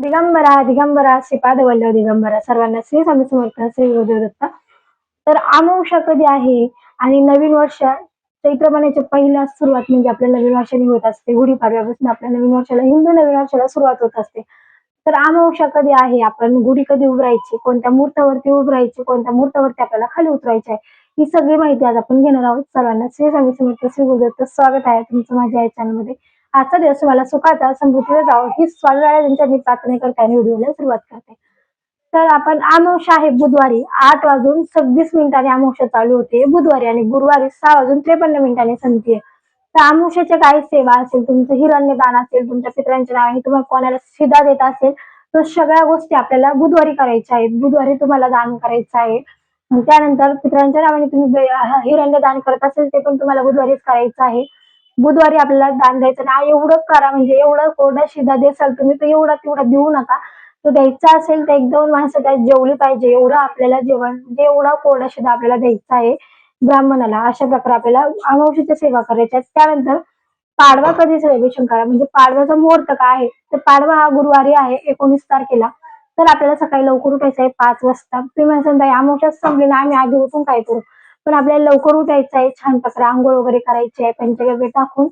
दिगंबरा दिगंबरा श्रीपाद वल्लभ दिगंबरा सर्वांना श्री स्वामी समर्थ श्री गुरुदेव दत्त. तर अमावस्या कधी आहे आणि नवीन वर्ष चैत्र महिन्याची पहिला सुरुवात म्हणजे आपल्या नवीन वर्षाने होत असते. गुढीपाडव्यापासून आपल्या नवीन वर्षाला हिंदू नवीन वर्षाला सुरुवात होत असते. तर अमावस्या कधी आहे, आपण गुढी कधी उभारायची, कोणत्या मुहूर्तावरती उभारायची, कोणत्या मुहूर्तावरती आपल्याला खाली उतरायची आहे, ही सगळी माहिती आज आपण घेणार आहोत. सर्वांना श्री स्वामी समर्थ श्री गुरुदेव स्वागत आहे तुमचं माझ्या या चॅनलमध्ये. आजचा दिवस तुम्हाला सुखाचा समृद्धीला जावं ही स्वामीनारायणांच्या मी प्रार्थना करते आणि व्हिडिओला सुरुवात करते. तर आपण अमावस्या आहे बुधवारी 8:26 अमावस्या चालू होते बुधवारी आणि गुरुवारी 6:53 संपते. तर अमावस्याच्या काही सेवा असेल, तुमचं हिरण्यदान असेल, तुमच्या पितरांच्या नावाने तुम्हाला कोणाला शिदा देत असेल तर सगळ्या गोष्टी आपल्याला बुधवारी करायच्या आहेत. बुधवारी तुम्हाला दान करायचं आहे. त्यानंतर पितरांच्या नावाने तुम्ही हिरण्यदान करत असेल ते पण तुम्हाला बुधवारीच करायचं आहे. बुधवारी आपल्याला दान द्यायचं नाही. एवढं करा, म्हणजे एवढं कोरडा शिदा देसाल तुम्ही तर एवढा तेवढा देऊ नका. तो द्यायचा असेल तर 1-2 माणसं त्यात जेवली पाहिजे एवढं आपल्याला जेवण, म्हणजे एवढा कोरडा शिदा आपल्याला द्यायचा आहे ब्राह्मणाला. अशा प्रकारे आपल्याला अमावस्येची सेवा करायची आहे. त्यानंतर पाडवा कधी सेलिब्रेशन करा, म्हणजे पाडव्याचा मुहूर्त काय आहे, तर पाडवा हा गुरुवारी आहे 19 तारखेला. तर आपल्याला सकाळी लवकर उठायचं आहे 5 वाजता. तुम्ही म्हणता अमावस्या संपली ना आम्ही आधी उठून काय करू, पण आपल्याला लवकर उठायचं आहे. छान प्रकारे आंघोळ वगैरे करायची आहे पंचगव्य टाकून.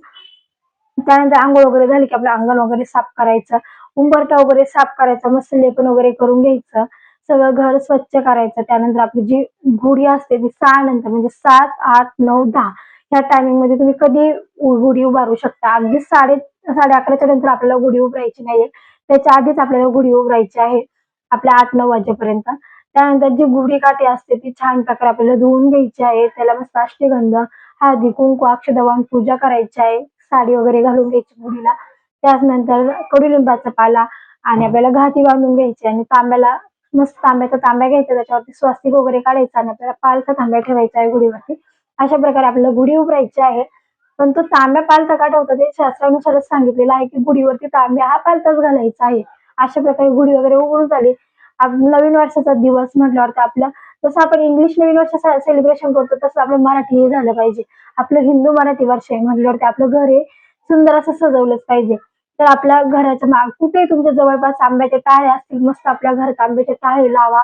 त्यानंतर आंघोळ वगैरे झाली की आपलं अंगण वगैरे साफ करायचं, उंबरठा वगैरे साफ करायचा, मस्त लेपन वगैरे करून घ्यायचं, सगळं घर स्वच्छ करायचं. त्यानंतर आपली जी गुढी असते ती 6 नंतर म्हणजे 7, 8, 9, 10 ह्या टायमिंग मध्ये तुम्ही कधी गुढी उभारू शकता. अगदी 11:30च्या नंतर आपल्याला गुढी उभारायची नाहीये, त्याच्या आधीच आपल्याला गुढी उभारायची आहे आपल्या 8-9 वाजेपर्यंत. त्यानंतर जी गुढी काठी असते ती छान प्रकारे आपल्याला धुवून घ्यायची आहे. त्याला मस्त अष्टगंध, हळदी कुंकू, अक्षता वाहून पूजा करायची आहे. साडी वगैरे घालून घ्यायची गुढीला. त्यानंतर कडुलिंबाचा पाला आणि आपल्याला घाटी बांधून घ्यायची आणि तांब्याला मस्त तांब्याचा तांब्या घ्यायचा, त्याच्यावरती स्वस्तिक वगैरे काढायचा आणि आपल्याला पालथा तांब्या ठेवायचा आहे गुढीवरती. अशा प्रकारे आपल्याला गुढी उभारायची आहे. पण तो तांब्या पालथा का ठेवतो ते शास्त्रानुसारच सांगितलेलं आहे की गुढीवरती तांब्या हा पालथाच घालायचा आहे. अशा प्रकारे गुढी वगैरे उभारून झाली. नवीन वर्षाचा दिवस म्हटल्यावरती आपल्या जसं आपण इंग्लिश नवीन वर्ष सेलिब्रेशन करतो तसं आपलं मराठी हे झालं पाहिजे. आपलं हिंदू मराठी वर्ष आहे म्हटल्यावरती आपलं घर हे सुंदर असं सजवलंच पाहिजे. तर आपल्या घराच्या माग कुठेही तुमच्या जवळपास आंब्याचे टाळे असतील, मस्त आपल्या घरात आंब्याचे टाळे लावा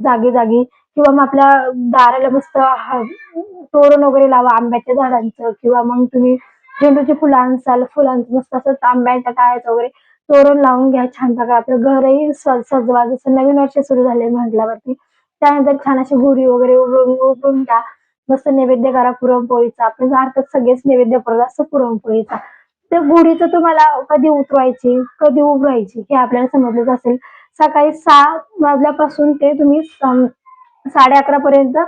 जागी जागी, किंवा मग आपल्या दाराला मस्त तोरण वगैरे लावा आंब्याच्या झाडांचं, किंवा मग तुम्ही झेंडूची फुलं आणसाल, फुलांचं मस्त असं आंब्याच्या टाळ्याचं वगैरे तोरण लावून घ्या. छान प्रकारे आपलं घरही सजवा जसं नवीन वर्ष सुरू झाले म्हटल्यावरती. त्यानंतर छान अशी गुढी वगैरे उभारून घ्या. मस्त नैवेद्य करा पुरणपोळीचा. आपण अर्थात सगळेच नैवेद्य करत असतो पुरणपोळीचा. त्या गुढीचं तुम्हाला कधी उतरवायची कधी उभरायची हे आपल्याला समजलंच असेल. सकाळी 6 वाजल्यापासून ते तुम्ही 11:30 पर्यंत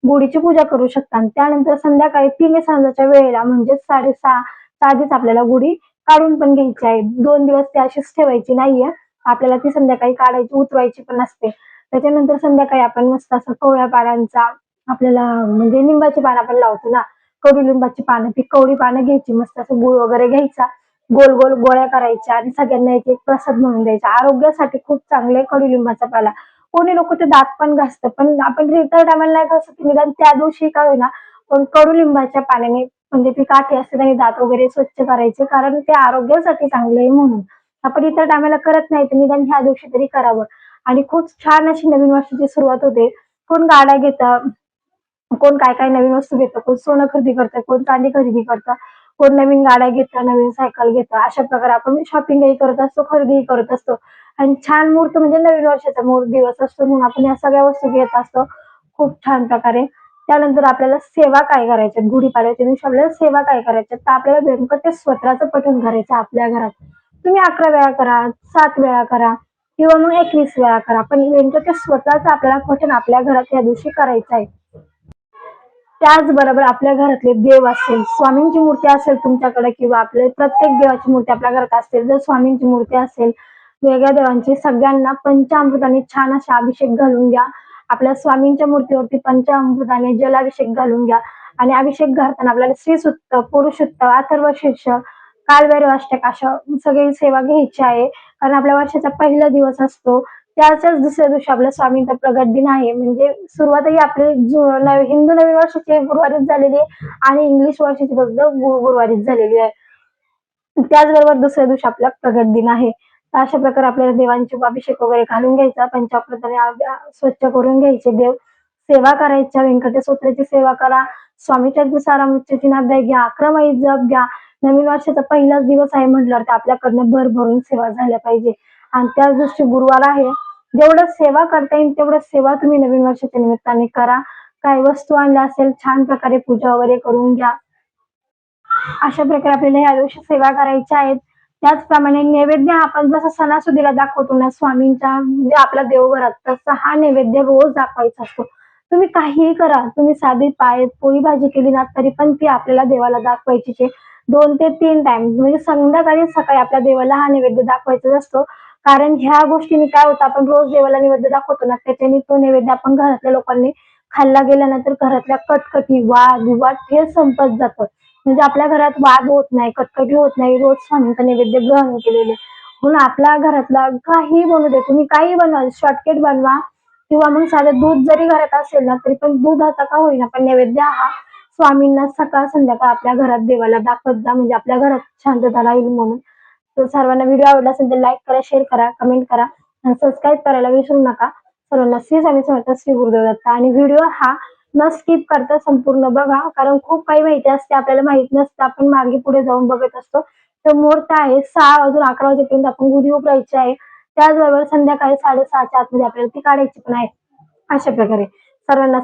गुढीची पूजा करू शकता. आणि त्यानंतर संध्याकाळी 3 सांजेच्या वेळेला म्हणजे 6:30 आधीच आपल्याला गुढी काढून पण घ्यायची आहे. 2 दिवस ती अशीच ठेवायची नाहीये, आपल्याला ती संध्याकाळी काढायची उतरवायची पण असते. त्याच्यानंतर संध्याकाळी आपण मस्त असं कवळ्या पानांचा आपल्याला म्हणजे लिंबाची पानं आपण लावतो ना, कडुलिंबाची पानं, ती कवळी पानं घ्यायची, मस्त असं गुळ वगैरे घ्यायचा, गोल गोल गोळ्या करायच्या आणि सगळ्यांना एक एक प्रसाद म्हणून द्यायचा. आरोग्यासाठी खूप चांगले कडुलिंबाचा पाला. कोणी लोक ते दात पण घासतं, पण आपण इतर टायमाला नाही घासत, निदान त्या दिवशी का होईना पण कडुलिंबाच्या पाण्याने म्हणजे ती काठी असते आणि दात वगैरे स्वच्छ करायचे, कारण ते आरोग्यासाठी चांगले आहे म्हणून. आपण इतर टायमाला करत नाही तर निदान ह्या दिवशी तरी करावं. आणि खूप छान अशी नवीन वर्षाची सुरुवात होते. कोण गाड्या घेतं, कोण काय काय नवीन वस्तू घेतं, कोण सोनं खरेदी करतं, कोण चांदी खरेदी करतं, कोण नवीन गाड्या घेतं, नवीन सायकल घेतं. अशा प्रकारे आपण शॉपिंगही करत असतो, खरेदीही करत असतो. आणि छान मुहूर्त म्हणजे नवीन वर्षाचा दिवस असतो म्हणून आपण या सगळ्या वस्तू घेत असतो खूप छान प्रकारे. त्यानंतर आपल्याला सेवा काय करायच्या, गुढीपाडव्याच्या दिवशी आपल्याला सेवा काय करायच्या, तर आपल्याला व्यंकटेश स्तोत्राचं पठण करायचं आपल्या घरात. तुम्ही 11 वेळा करा, 7 वेळा करा, किंवा मग 21 वेळा करा, पण व्यंकटेश स्तोत्राचं आपल्याला पठण आपल्या घरात या दिवशी करायचं आहे. त्याचबरोबर आपल्या घरातले देव असेल, स्वामींची मूर्ती असेल तुमच्याकडे, किंवा आपले प्रत्येक देवाची मूर्ती आपल्या घरात असतील, जर स्वामींची मूर्ती असेल वेगळ्या देवांची, सगळ्यांना पंचामृताने छान असा अभिषेक घालून घ्या. आपल्या स्वामींच्या मूर्तीवरती पंचामृताने जलाभिषेक घालून घ्या. आणि अभिषेक घालताना आपल्याला श्रीसूक्त, पुरुषसूक्त, अथर्वशीर्ष, कालभैरव अष्टक अशा सगळी सेवा घ्यायची आहे. कारण आपल्या वर्षाचा पहिला दिवस असतो. त्याच्याच दुसऱ्या दिवशी आपल्या स्वामींचा प्रगट दिन आहे, म्हणजे सुरुवातही आपली हिंदू नवीन वर्षाची गुरुवारीच झालेली आहे आणि इंग्लिश वर्षाची फक्त गुरुवारीच झालेली आहे. त्याचबरोबर दुसऱ्या दिवशी आपला प्रगट दिन आहे. तर अशा प्रकारे आपल्याला देवांचे अभिषेक वगैरे घालून घ्यायचा, पंचामृताने स्वच्छ करून घ्यायचे, देव सेवा करायच्या, व्यंकटेश स्तोत्राची सेवा करा, स्वामी चरित्र सारामृतची नामदाय घ्या, 11 माळी जप घ्या. नवीन वर्षाचा पहिलाच दिवस आहे म्हटल्यावर ते आपल्याकडनं भरभरून सेवा झाल्या पाहिजे. आणि त्याच दिवशी गुरुवार आहे, जेवढं सेवा करता येईल तेवढं सेवा तुम्ही नवीन वर्षाच्या निमित्ताने करा. काही वस्तू आणल्या असेल छान प्रकारे पूजा वगैरे करून घ्या. अशा प्रकारे आपल्याला या दिवशी सेवा करायच्या आहेत. त्याचप्रमाणे नैवेद्य आपण जसं सणासुदीला दाखवतो ना स्वामींच्या म्हणजे आपल्या देवघरात, तसा हा नैवेद्य रोज दाखवायचा असतो. तुम्ही काहीही करा, तुम्ही साधी पोळी भाजी केली ना तरी पण ती आपल्याला देवाला दाखवायची आहे. 2 ते 3 टाइम म्हणजे संध्याकाळी सकाळी आपल्या देवाला हा नैवेद्य दाखवायचा असतो. कारण ह्या गोष्टीने काय होतं, आपण रोज देवाला नैवेद्य दाखवतो ना, त्याच्याने तो नैवेद्य आपण घरातल्या लोकांनी खाल्ला गेल्यानंतर घरातल्या कटकटी, वाद विवाद हे संपत जातं. म्हणजे आपल्या घरात वाद होत नाही, कटकटी होत नाही, रोज स्वामींचा नैवेद्य ग्रहण केलेले. म्हणून आपल्या घरातला काही बनू दे, तुम्ही काही बनवा, शॉर्टकट बनवा किंवा मग साधं दूध जरी घरात असेल ना तरी पण दुधाचा का होईना पण नैवेद्य हा स्वामींना सकाळ संध्याकाळ आपल्या घरात देवाला दाखवत जा, म्हणजे आपल्या घरात शांतता राहील म्हणून. तर सर्वांना व्हिडिओ आवडला असेल तर लाईक करा, शेअर करा, कमेंट करा आणि सबस्क्राईब करायला विसरू नका. सर्वांना श्री स्वामी समर्थ, श्री गुरुदेव दत्त. आणि व्हिडिओ हा न स्किप करता संपूर्ण बघा, कारण खूप काही माहिती असते आपल्याला माहित नसतं, आपण मागे पुढे जाऊन बघत असतो. तर मुहूर्त आहे 6 वाजून 11 वाजेपर्यंत आपण गुढी उभारायची आहे. त्याचबरोबर संध्याकाळी 6:30च्या आतमध्ये आपल्याला ती काढायची पण आहे. अशा प्रकारे सर्वांना